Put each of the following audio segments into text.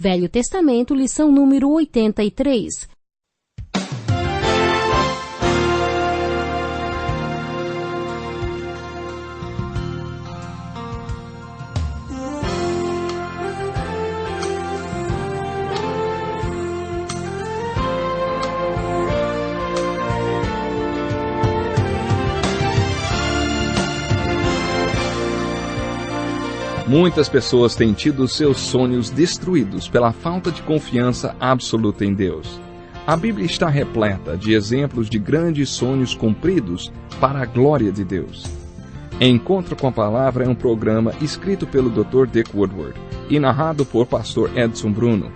Velho Testamento, lição número 83. Muitas pessoas têm tido seus sonhos destruídos pela falta de confiança absoluta em Deus. A Bíblia está repleta de exemplos de grandes sonhos cumpridos para a glória de Deus. Encontro com a Palavra é um programa escrito pelo Dr. Dick Woodward e narrado por Pastor Edson Bruno.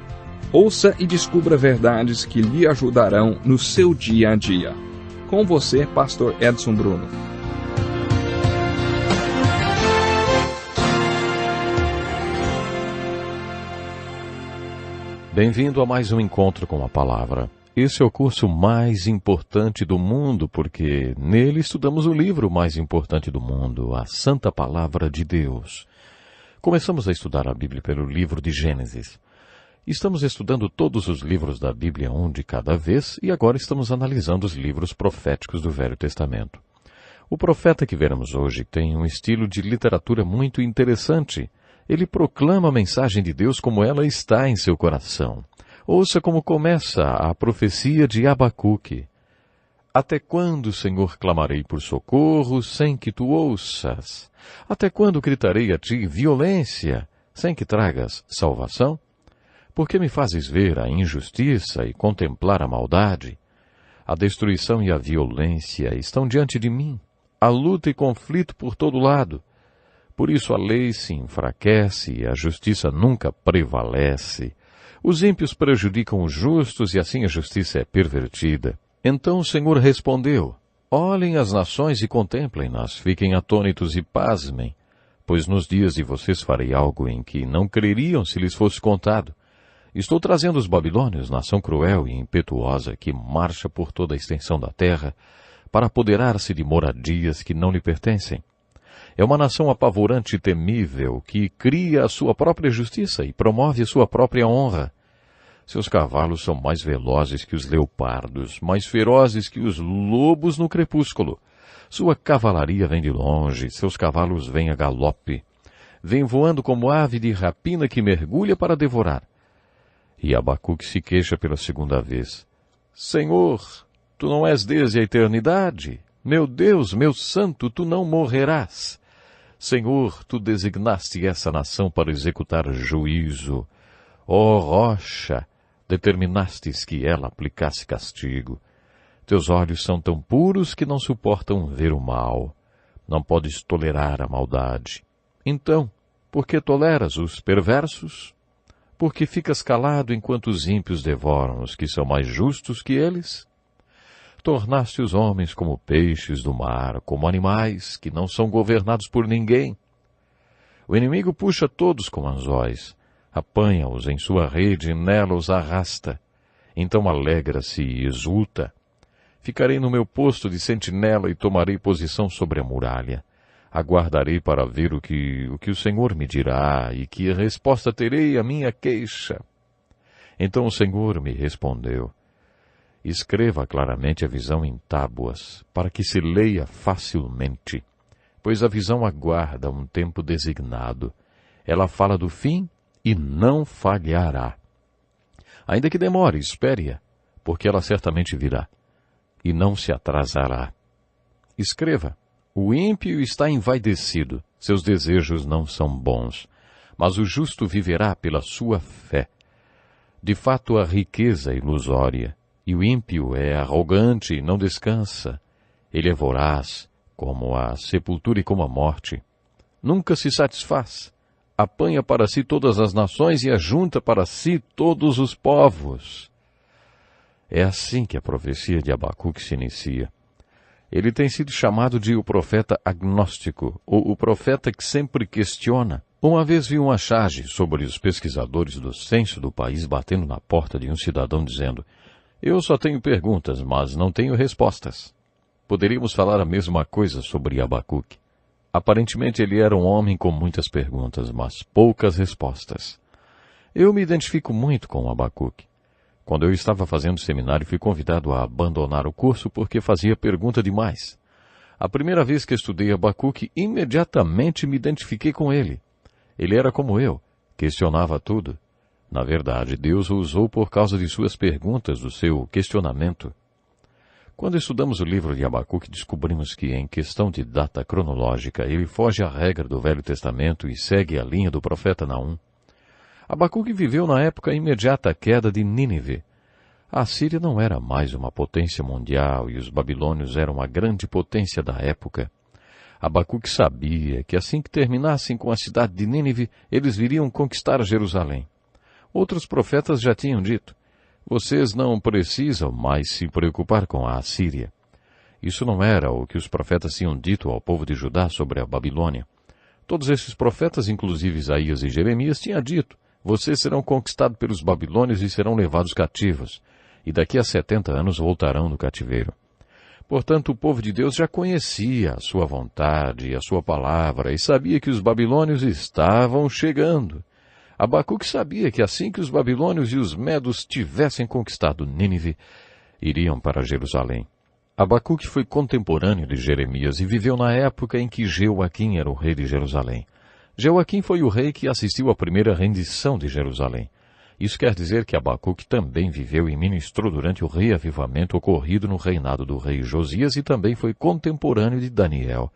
Ouça e descubra verdades que lhe ajudarão no seu dia a dia. Com você, Pastor Edson Bruno. Bem-vindo a mais um Encontro com a Palavra. Esse é o curso mais importante do mundo, porque nele estudamos o livro mais importante do mundo, a Santa Palavra de Deus. Começamos a estudar a Bíblia pelo livro de Gênesis. Estamos estudando todos os livros da Bíblia, um de cada vez, e agora estamos analisando os livros proféticos do Velho Testamento. O profeta que veremos hoje tem um estilo de literatura muito interessante. Ele proclama a mensagem de Deus como ela está em seu coração. Ouça como começa a profecia de Abacuque. Até quando, Senhor, clamarei por socorro sem que tu ouças? Até quando gritarei a ti violência sem que tragas salvação? Por que me fazes ver a injustiça e contemplar a maldade? A destruição e a violência estão diante de mim. Há luta e conflito por todo lado. Por isso a lei se enfraquece e a justiça nunca prevalece. Os ímpios prejudicam os justos e assim a justiça é pervertida. Então o Senhor respondeu: olhem as nações e contemplem-nas, fiquem atônitos e pasmem, pois nos dias de vocês farei algo em que não creriam se lhes fosse contado. Estou trazendo os babilônios, nação cruel e impetuosa, que marcha por toda a extensão da terra, para apoderar-se de moradias que não lhe pertencem. É uma nação apavorante e temível, que cria a sua própria justiça e promove a sua própria honra. Seus cavalos são mais velozes que os leopardos, mais ferozes que os lobos no crepúsculo. Sua cavalaria vem de longe, seus cavalos vêm a galope. Vem voando como ave de rapina que mergulha para devorar. E Abacuque se queixa pela segunda vez. Senhor, tu não és desde a eternidade? Meu Deus, meu santo, tu não morrerás. Senhor, tu designaste essa nação para executar juízo. Ó rocha, determinastes que ela aplicasse castigo. Teus olhos são tão puros que não suportam ver o mal. Não podes tolerar a maldade. Então, por que toleras os perversos? Por que ficas calado enquanto os ímpios devoram os que são mais justos que eles? Tornaste os homens como peixes do mar, como animais que não são governados por ninguém. O inimigo puxa todos como anzóis, apanha-os em sua rede e nela os arrasta. Então alegra-se e exulta. Ficarei no meu posto de sentinela e tomarei posição sobre a muralha. Aguardarei para ver o que o Senhor me dirá e que resposta terei à minha queixa. Então o Senhor me respondeu: escreva claramente a visão em tábuas, para que se leia facilmente, pois a visão aguarda um tempo designado. Ela fala do fim e não falhará. Ainda que demore, espere-a, porque ela certamente virá, e não se atrasará. Escreva: o ímpio está envaidecido, seus desejos não são bons, mas o justo viverá pela sua fé. De fato, a riqueza é ilusória, e o ímpio é arrogante e não descansa. Ele é voraz, como a sepultura e como a morte. Nunca se satisfaz. Apanha para si todas as nações e ajunta para si todos os povos. É assim que a profecia de Abacuque se inicia. Ele tem sido chamado de o profeta agnóstico, ou o profeta que sempre questiona. Uma vez vi uma charge sobre os pesquisadores do censo do país batendo na porta de um cidadão dizendo: eu só tenho perguntas, mas não tenho respostas. Poderíamos falar a mesma coisa sobre Abacuque. Aparentemente ele era um homem com muitas perguntas, mas poucas respostas. Eu me identifico muito com Abacuque. Quando eu estava fazendo seminário, fui convidado a abandonar o curso porque fazia pergunta demais. A primeira vez que estudei Abacuque, imediatamente me identifiquei com ele. Ele era como eu, questionava tudo. Na verdade, Deus o usou por causa de suas perguntas, do seu questionamento. Quando estudamos o livro de Abacuque, descobrimos que, em questão de data cronológica, ele foge à regra do Velho Testamento e segue a linha do profeta Naum. Abacuque viveu na época imediata à queda de Nínive. A Síria não era mais uma potência mundial e os babilônios eram a grande potência da época. Abacuque sabia que assim que terminassem com a cidade de Nínive, eles viriam conquistar Jerusalém. Outros profetas já tinham dito, vocês não precisam mais se preocupar com a Assíria. Isso não era o que os profetas tinham dito ao povo de Judá sobre a Babilônia. Todos esses profetas, inclusive Isaías e Jeremias, tinham dito, vocês serão conquistados pelos babilônios e serão levados cativos, e daqui a 70 anos voltarão do cativeiro. Portanto, o povo de Deus já conhecia a sua vontade e a sua palavra, e sabia que os babilônios estavam chegando. Abacuque sabia que assim que os babilônios e os medos tivessem conquistado Nínive, iriam para Jerusalém. Abacuque foi contemporâneo de Jeremias e viveu na época em que Jeoaquim era o rei de Jerusalém. Jeoaquim foi o rei que assistiu à primeira rendição de Jerusalém. Isso quer dizer que Abacuque também viveu e ministrou durante o reavivamento ocorrido no reinado do rei Josias e também foi contemporâneo de Daniel.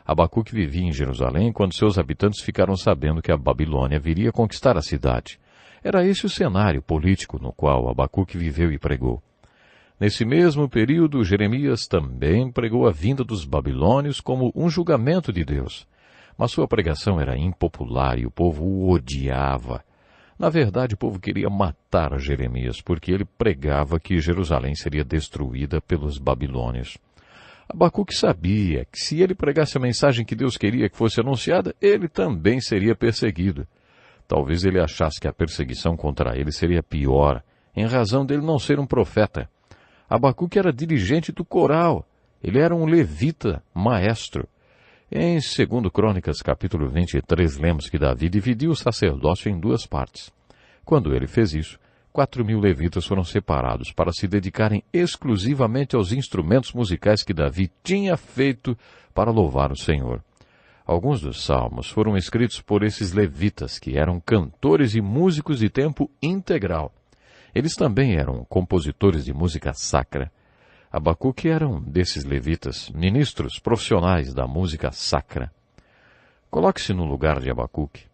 Abacuque vivia em Jerusalém quando seus habitantes ficaram sabendo que a Babilônia viria conquistar a cidade. Era esse o cenário político no qual Abacuque viveu e pregou. Nesse mesmo período, Jeremias também pregou a vinda dos babilônios como um julgamento de Deus. Mas sua pregação era impopular e o povo o odiava. Na verdade, o povo queria matar Jeremias, porque ele pregava que Jerusalém seria destruída pelos babilônios. Abacuque sabia que se ele pregasse a mensagem que Deus queria que fosse anunciada, ele também seria perseguido. Talvez ele achasse que a perseguição contra ele seria pior, em razão dele não ser um profeta. Abacuque era dirigente do coral. Ele era um levita maestro. Em 2 Crônicas, capítulo 23, lemos que Davi dividiu o sacerdócio em duas partes. Quando ele fez isso, 4.000 levitas foram separados para se dedicarem exclusivamente aos instrumentos musicais que Davi tinha feito para louvar o Senhor. Alguns dos salmos foram escritos por esses levitas, que eram cantores e músicos de tempo integral. Eles também eram compositores de música sacra. Abacuque era um desses levitas, ministros profissionais da música sacra. Coloque-se no lugar de Abacuque.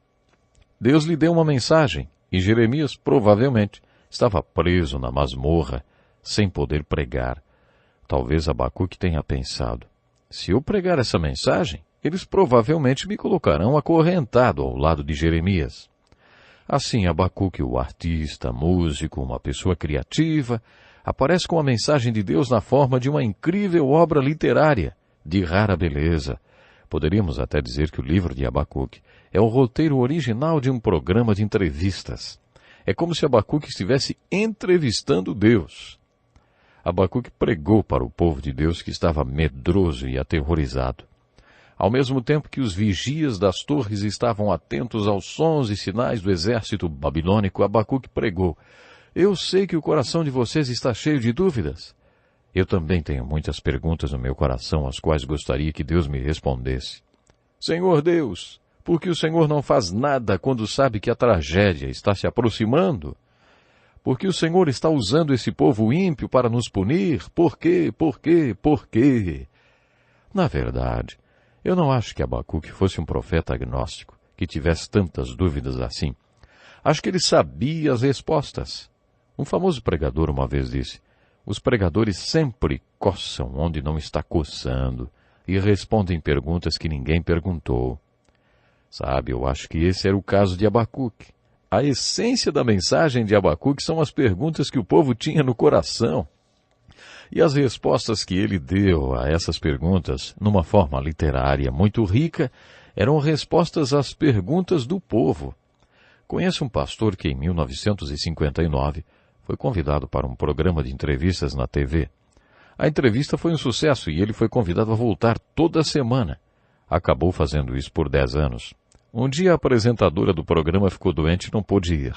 Deus lhe deu uma mensagem, e Jeremias, provavelmente, estava preso na masmorra, sem poder pregar. Talvez Abacuque tenha pensado, se eu pregar essa mensagem, eles provavelmente me colocarão acorrentado ao lado de Jeremias. Assim, Abacuque, o artista, músico, uma pessoa criativa, aparece com a mensagem de Deus na forma de uma incrível obra literária, de rara beleza. Poderíamos até dizer que o livro de Abacuque é o roteiro original de um programa de entrevistas. É como se Abacuque estivesse entrevistando Deus. Abacuque pregou para o povo de Deus que estava medroso e aterrorizado. Ao mesmo tempo que os vigias das torres estavam atentos aos sons e sinais do exército babilônico, Abacuque pregou, eu sei que o coração de vocês está cheio de dúvidas. Eu também tenho muitas perguntas no meu coração, às quais gostaria que Deus me respondesse. Senhor Deus, por que o Senhor não faz nada quando sabe que a tragédia está se aproximando? Por que o Senhor está usando esse povo ímpio para nos punir? Por quê? Por quê? Por quê? Na verdade, eu não acho que Abacuque fosse um profeta agnóstico, que tivesse tantas dúvidas assim. Acho que ele sabia as respostas. Um famoso pregador uma vez disse, os pregadores sempre coçam onde não está coçando e respondem perguntas que ninguém perguntou. Sabe, eu acho que esse era o caso de Abacuque. A essência da mensagem de Abacuque são as perguntas que o povo tinha no coração. E as respostas que ele deu a essas perguntas, numa forma literária muito rica, eram respostas às perguntas do povo. Conheço um pastor que em 1959 foi convidado para um programa de entrevistas na TV. A entrevista foi um sucesso e ele foi convidado a voltar toda semana. Acabou fazendo isso por 10 anos. Um dia a apresentadora do programa ficou doente e não pôde ir.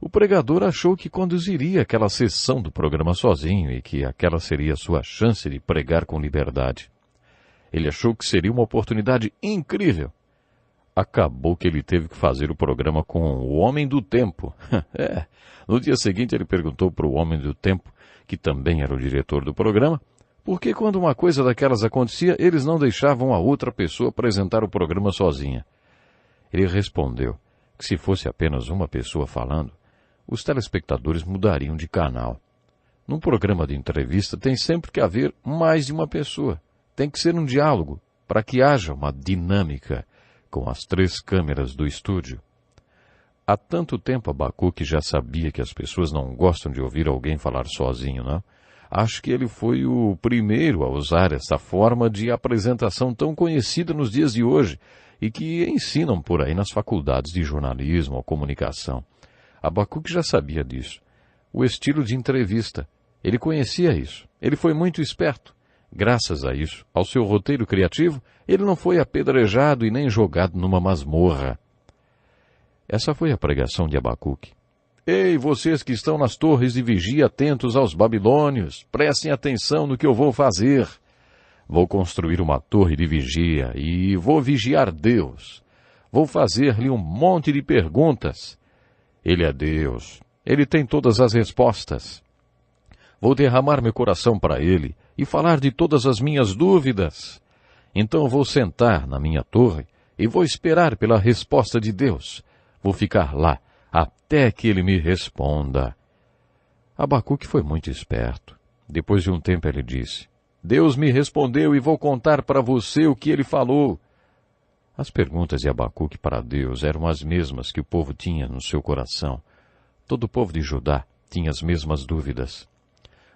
O pregador achou que conduziria aquela sessão do programa sozinho e que aquela seria a sua chance de pregar com liberdade. Ele achou que seria uma oportunidade incrível. Acabou que ele teve que fazer o programa com o Homem do Tempo. No dia seguinte ele perguntou para o Homem do Tempo, que também era o diretor do programa, por que quando uma coisa daquelas acontecia, eles não deixavam a outra pessoa apresentar o programa sozinha. Ele respondeu que se fosse apenas uma pessoa falando, os telespectadores mudariam de canal. Num programa de entrevista tem sempre que haver mais de uma pessoa. Tem que ser um diálogo, para que haja uma dinâmica com as 3 câmeras do estúdio. Há tanto tempo Abacuque já sabia que as pessoas não gostam de ouvir alguém falar sozinho, não? Acho que ele foi o primeiro a usar essa forma de apresentação tão conhecida nos dias de hoje e que ensinam por aí nas faculdades de jornalismo ou comunicação. Abacuque já sabia disso. O estilo de entrevista. Ele conhecia isso. Ele foi muito esperto. Graças a isso, ao seu roteiro criativo, ele não foi apedrejado e nem jogado numa masmorra. Essa foi a pregação de Abacuque. Ei, vocês que estão nas torres de vigia atentos aos babilônios, prestem atenção no que eu vou fazer. Vou construir uma torre de vigia e vou vigiar Deus. Vou fazer-lhe um monte de perguntas. Ele é Deus. Ele tem todas as respostas. Vou derramar meu coração para ele e falar de todas as minhas dúvidas. Então vou sentar na minha torre e vou esperar pela resposta de Deus. Vou ficar lá até que ele me responda. Abacuque foi muito esperto. Depois de um tempo ele disse, Deus me respondeu e vou contar para você o que ele falou. As perguntas de Abacuque para Deus eram as mesmas que o povo tinha no seu coração. Todo o povo de Judá tinha as mesmas dúvidas.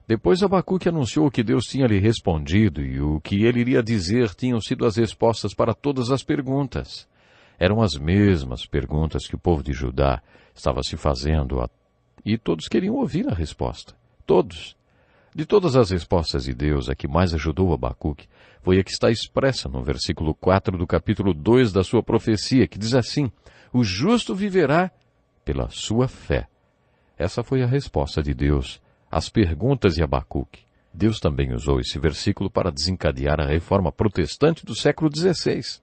Depois Abacuque anunciou que Deus tinha lhe respondido e o que ele iria dizer tinham sido as respostas para todas as perguntas. Eram as mesmas perguntas que o povo de Judá estava se fazendo e todos queriam ouvir a resposta. Todos. De todas as respostas de Deus, a que mais ajudou Abacuque foi a que está expressa no versículo 4 do capítulo 2 da sua profecia, que diz assim, o justo viverá pela sua fé. Essa foi a resposta de Deus às perguntas de Abacuque. Deus também usou esse versículo para desencadear a reforma protestante do século XVI.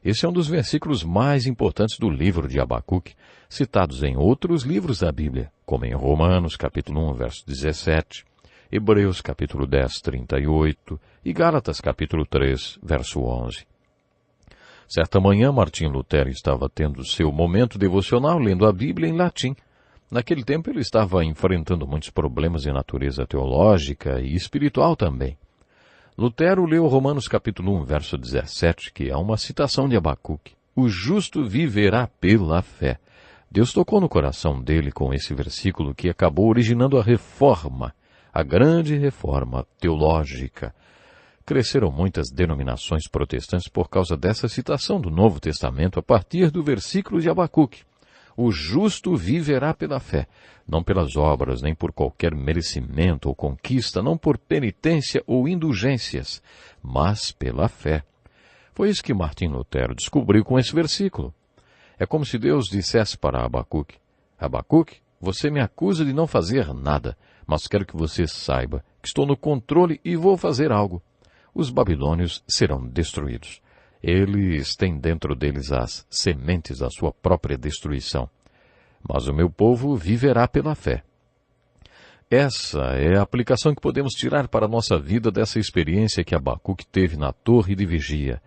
Esse é um dos versículos mais importantes do livro de Abacuque, citados em outros livros da Bíblia, como em Romanos, capítulo 1, verso 17, Hebreus, capítulo 10, 38 e Gálatas, capítulo 3, verso 11. Certa manhã, Martinho Lutero estava tendo seu momento devocional lendo a Bíblia em latim. Naquele tempo ele estava enfrentando muitos problemas de natureza teológica e espiritual também. Lutero leu Romanos capítulo 1, verso 17, que é uma citação de Abacuque. O justo viverá pela fé. Deus tocou no coração dele com esse versículo que acabou originando a reforma, a grande reforma teológica. Cresceram muitas denominações protestantes por causa dessa citação do Novo Testamento a partir do versículo de Abacuque. O justo viverá pela fé, não pelas obras, nem por qualquer merecimento ou conquista, não por penitência ou indulgências, mas pela fé. Foi isso que Martinho Lutero descobriu com esse versículo. É como se Deus dissesse para Abacuque, Abacuque, você me acusa de não fazer nada, mas quero que você saiba que estou no controle e vou fazer algo. Os babilônios serão destruídos. Eles têm dentro deles as sementes da sua própria destruição. Mas o meu povo viverá pela fé. Essa é a aplicação que podemos tirar para a nossa vida dessa experiência que Abacuque teve na torre de vigia.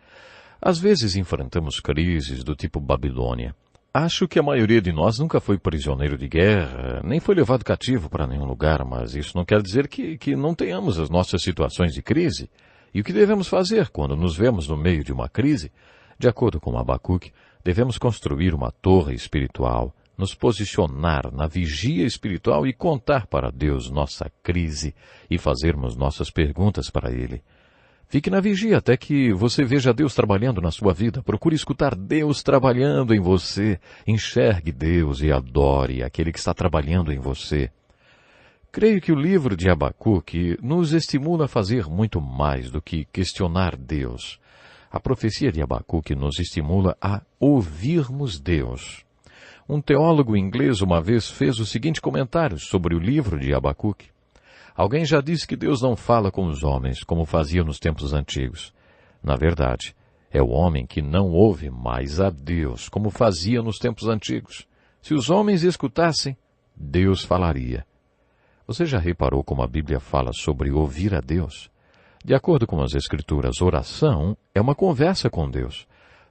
Às vezes enfrentamos crises do tipo Babilônia. Acho que a maioria de nós nunca foi prisioneiro de guerra, nem foi levado cativo para nenhum lugar, mas isso não quer dizer que não tenhamos as nossas situações de crise. E o que devemos fazer quando nos vemos no meio de uma crise? De acordo com Abacuque, devemos construir uma torre espiritual, nos posicionar na vigia espiritual e contar para Deus nossa crise e fazermos nossas perguntas para Ele. Fique na vigia até que você veja Deus trabalhando na sua vida. Procure escutar Deus trabalhando em você. Enxergue Deus e adore aquele que está trabalhando em você. Creio que o livro de Abacuque nos estimula a fazer muito mais do que questionar Deus. A profecia de Abacuque nos estimula a ouvirmos Deus. Um teólogo inglês uma vez fez o seguinte comentário sobre o livro de Abacuque. Alguém já disse que Deus não fala com os homens, como fazia nos tempos antigos. Na verdade, é o homem que não ouve mais a Deus, como fazia nos tempos antigos. Se os homens escutassem, Deus falaria. Você já reparou como a Bíblia fala sobre ouvir a Deus? De acordo com as Escrituras, oração é uma conversa com Deus.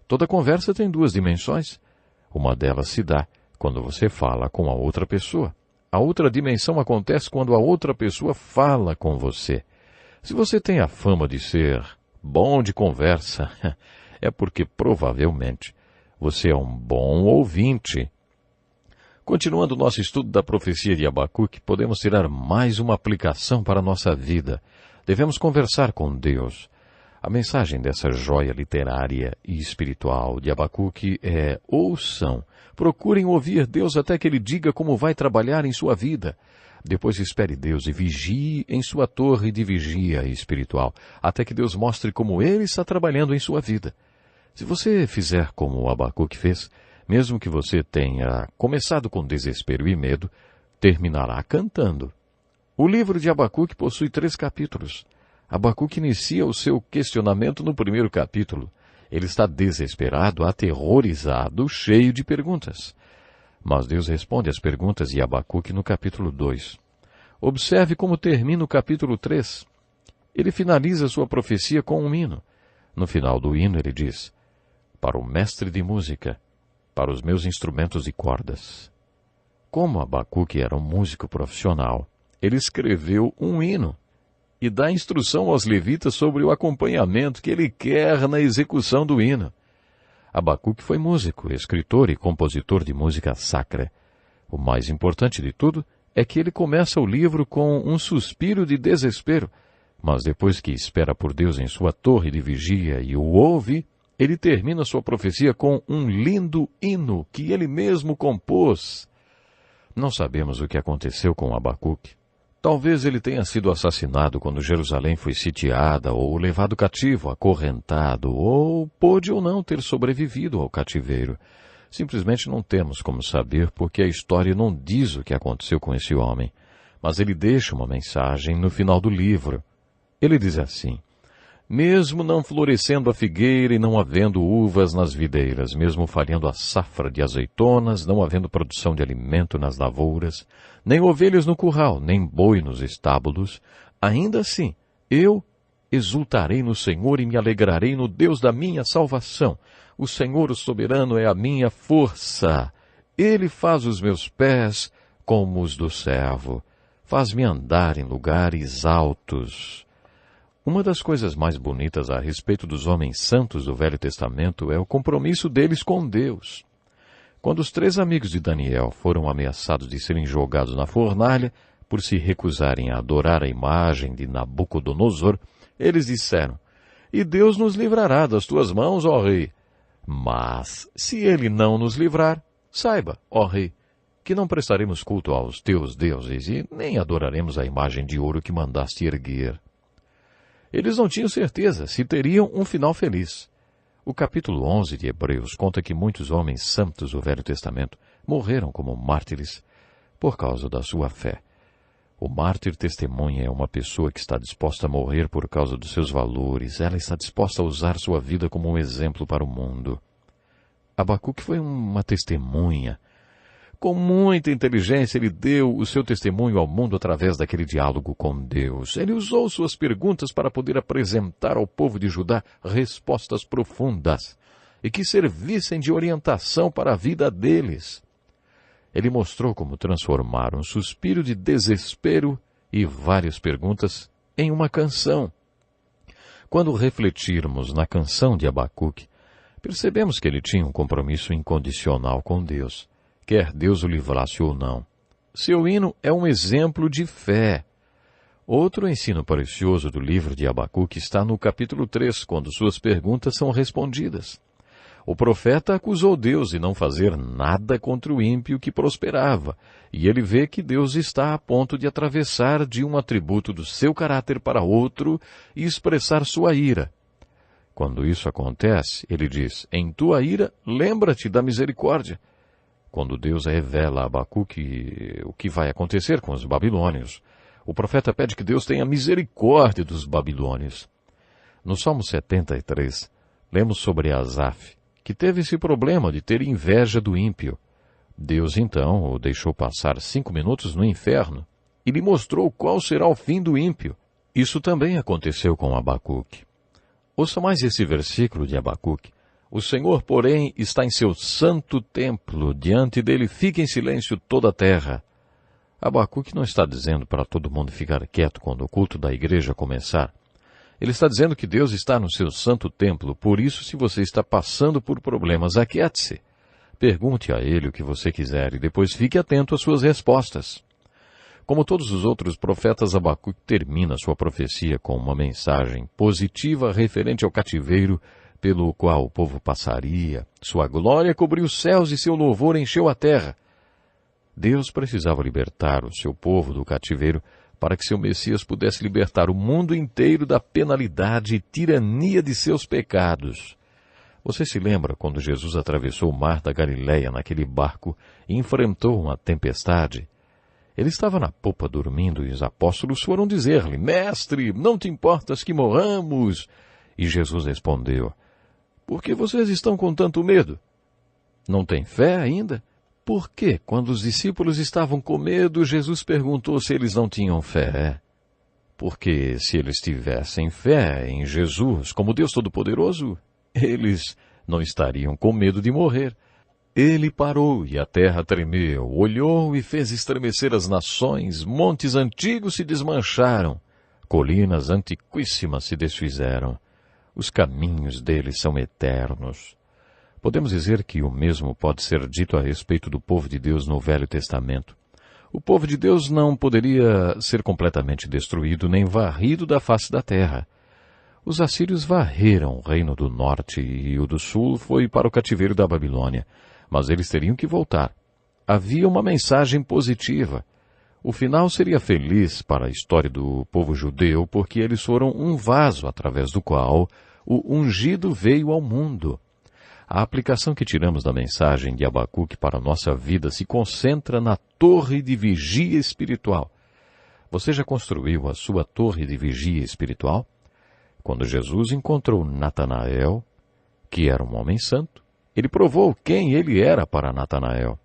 Toda conversa tem duas dimensões. Uma delas se dá quando você fala com a outra pessoa. A outra dimensão acontece quando a outra pessoa fala com você. Se você tem a fama de ser bom de conversa, é porque provavelmente você é um bom ouvinte. Continuando o nosso estudo da profecia de Abacuque, podemos tirar mais uma aplicação para a nossa vida. Devemos conversar com Deus. A mensagem dessa joia literária e espiritual de Abacuque é: ouçam, procurem ouvir Deus até que Ele diga como vai trabalhar em sua vida. Depois espere Deus e vigie em sua torre de vigia espiritual, até que Deus mostre como Ele está trabalhando em sua vida. Se você fizer como Abacuque fez, mesmo que você tenha começado com desespero e medo, terminará cantando. O livro de Abacuque possui 3 capítulos. Abacuque inicia o seu questionamento no primeiro capítulo. Ele está desesperado, aterrorizado, cheio de perguntas. Mas Deus responde às perguntas de Abacuque no capítulo 2. Observe como termina o capítulo 3. Ele finaliza sua profecia com um hino. No final do hino ele diz: para o mestre de música, para os meus instrumentos de cordas. Como Abacuque era um músico profissional, ele escreveu um hino e dá instrução aos levitas sobre o acompanhamento que ele quer na execução do hino. Abacuque foi músico, escritor e compositor de música sacra. O mais importante de tudo é que ele começa o livro com um suspiro de desespero, mas depois que espera por Deus em sua torre de vigia e o ouve, ele termina sua profecia com um lindo hino que ele mesmo compôs. Não sabemos o que aconteceu com Abacuque. Talvez ele tenha sido assassinado quando Jerusalém foi sitiada, ou levado cativo, acorrentado, ou pôde ou não ter sobrevivido ao cativeiro. Simplesmente não temos como saber, porque a história não diz o que aconteceu com esse homem. Mas ele deixa uma mensagem no final do livro. Ele diz assim: mesmo não florescendo a figueira e não havendo uvas nas videiras, mesmo falhando a safra de azeitonas, não havendo produção de alimento nas lavouras, nem ovelhas no curral, nem boi nos estábulos, ainda assim, eu exultarei no Senhor e me alegrarei no Deus da minha salvação. O Senhor, o soberano, é a minha força. Ele faz os meus pés como os do servo, faz-me andar em lugares altos. Uma das coisas mais bonitas a respeito dos homens santos do Velho Testamento é o compromisso deles com Deus. Quando os 3 amigos de Daniel foram ameaçados de serem jogados na fornalha por se recusarem a adorar a imagem de Nabucodonosor, eles disseram: e Deus nos livrará das tuas mãos, ó rei. Mas, se ele não nos livrar, saiba, ó rei, que não prestaremos culto aos teus deuses e nem adoraremos a imagem de ouro que mandaste erguer. Eles não tinham certeza se teriam um final feliz. O capítulo 11 de Hebreus conta que muitos homens santos do Velho Testamento morreram como mártires por causa da sua fé. O mártir testemunha é uma pessoa que está disposta a morrer por causa dos seus valores. Ela está disposta a usar sua vida como um exemplo para o mundo. Abacuque foi uma testemunha. Com muita inteligência, ele deu o seu testemunho ao mundo através daquele diálogo com Deus. Ele usou suas perguntas para poder apresentar ao povo de Judá respostas profundas e que servissem de orientação para a vida deles. Ele mostrou como transformar um suspiro de desespero e várias perguntas em uma canção. Quando refletirmos na canção de Abacuque, percebemos que ele tinha um compromisso incondicional com Deus, quer Deus o livrasse ou não. Seu hino é um exemplo de fé. Outro ensino precioso do livro de Abacuque está no capítulo 3, quando suas perguntas são respondidas. O profeta acusou Deus de não fazer nada contra o ímpio que prosperava, e ele vê que Deus está a ponto de atravessar de um atributo do seu caráter para outro e expressar sua ira. Quando isso acontece, ele diz: em tua ira, lembra-te da misericórdia. quando Deus revela a Abacuque o que vai acontecer com os babilônios. O profeta pede que Deus tenha misericórdia dos babilônios. No Salmo 73, lemos sobre Asaf, que teve esse problema de ter inveja do ímpio. Deus, então, o deixou passar 5 minutos no inferno e lhe mostrou qual será o fim do ímpio. Isso também aconteceu com Abacuque. Ouça mais esse versículo de Abacuque. O Senhor, porém, está em seu santo templo, diante dele fica em silêncio toda a terra. Abacuque não está dizendo para todo mundo ficar quieto quando o culto da igreja começar. Ele está dizendo que Deus está no seu santo templo, por isso, se você está passando por problemas, aquiete-se. Pergunte a ele o que você quiser e depois fique atento às suas respostas. Como todos os outros profetas, Abacuque termina sua profecia com uma mensagem positiva referente ao cativeiro pelo qual o povo passaria. Sua glória cobriu os céus e seu louvor encheu a terra. Deus precisava libertar o seu povo do cativeiro para que seu Messias pudesse libertar o mundo inteiro da penalidade e tirania de seus pecados. Você se lembra quando Jesus atravessou o mar da Galileia naquele barco e enfrentou uma tempestade? Ele estava na popa dormindo e os apóstolos foram dizer-lhe: Mestre, não te importas que morramos? E Jesus respondeu: Por que vocês estão com tanto medo? Não têm fé ainda? Por que, quando os discípulos estavam com medo, Jesus perguntou se eles não tinham fé? Porque se eles tivessem fé em Jesus como Deus Todo-Poderoso, eles não estariam com medo de morrer. Ele parou e a terra tremeu, olhou e fez estremecer as nações, montes antigos se desmancharam, colinas antiquíssimas se desfizeram. Os caminhos dele são eternos. Podemos dizer que o mesmo pode ser dito a respeito do povo de Deus no Velho Testamento. O povo de Deus não poderia ser completamente destruído nem varrido da face da terra. Os assírios varreram o reino do norte e o do sul foi para o cativeiro da Babilônia, mas eles teriam que voltar. Havia uma mensagem positiva. O final seria feliz para a história do povo judeu, porque eles foram um vaso através do qual o ungido veio ao mundo. A aplicação que tiramos da mensagem de Abacuque para a nossa vida se concentra na torre de vigia espiritual. Você já construiu a sua torre de vigia espiritual? Quando Jesus encontrou Natanael, que era um homem santo, ele provou quem ele era para Natanael.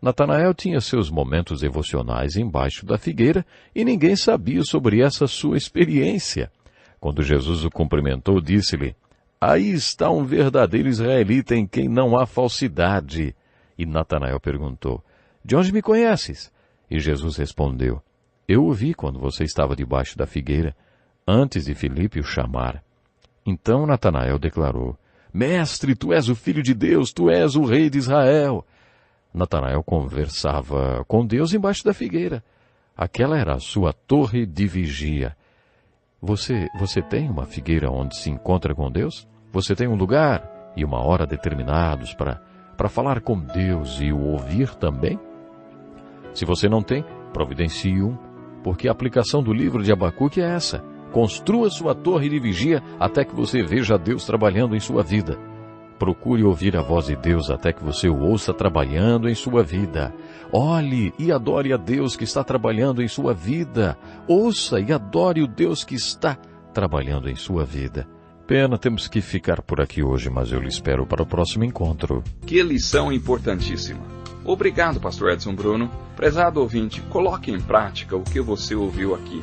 Natanael tinha seus momentos devocionais embaixo da figueira e ninguém sabia sobre essa sua experiência. Quando Jesus o cumprimentou, disse-lhe: Aí está um verdadeiro israelita em quem não há falsidade. E Natanael perguntou: De onde me conheces? E Jesus respondeu: Eu o vi quando você estava debaixo da figueira, antes de Filipe o chamar. Então Natanael declarou: Mestre, tu és o Filho de Deus, tu és o Rei de Israel. Natanael conversava com Deus embaixo da figueira. Aquela era a sua torre de vigia. Você tem uma figueira onde se encontra com Deus? Você tem um lugar e uma hora determinados para falar com Deus e o ouvir também? Se você não tem, providencie um, porque a aplicação do livro de Abacuque é essa. Construa sua torre de vigia até que você veja Deus trabalhando em sua vida. Procure ouvir a voz de Deus até que você o ouça trabalhando em sua vida. Olhe e adore a Deus que está trabalhando em sua vida. Ouça e adore o Deus que está trabalhando em sua vida. Pena, temos que ficar por aqui hoje, mas eu lhe espero para o próximo encontro. Que lição importantíssima. Obrigado, pastor Edson Bruno. Prezado ouvinte, coloque em prática o que você ouviu aqui.